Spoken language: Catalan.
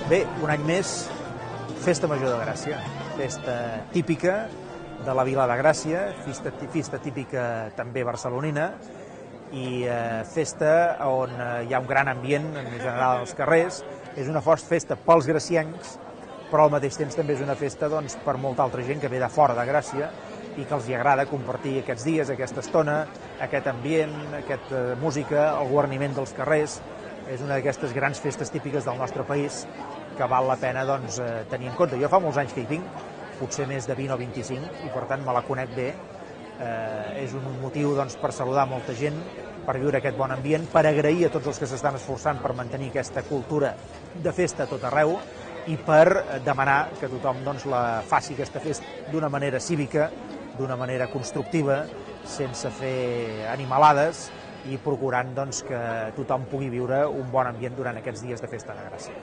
Bé, un any més, Festa Major de Gràcia, festa típica de la Vila de Gràcia, festa típica també barcelonina, i festa on hi ha un gran ambient en general als carrers. És una festa pels graciencs, però al mateix temps també és una festa per molta altra gent que ve de fora de Gràcia i que els agrada compartir aquests dies, aquesta estona, aquest ambient, aquesta música, el guarniment dels carrers. És una d'aquestes grans festes típiques del nostre país que val la pena tenir en compte. Jo fa molts anys que hi vinc, potser més de 20 o 25, i per tant me la conec bé. És un motiu per saludar molta gent, per viure aquest bon ambient, per agrair a tots els que s'estan esforçant per mantenir aquesta cultura de festa a tot arreu i per demanar que tothom la faci aquesta festa d'una manera cívica, d'una manera constructiva, sense fer animalades i procurant que tothom pugui viure un bon ambient durant aquests dies de Festa de Gràcia.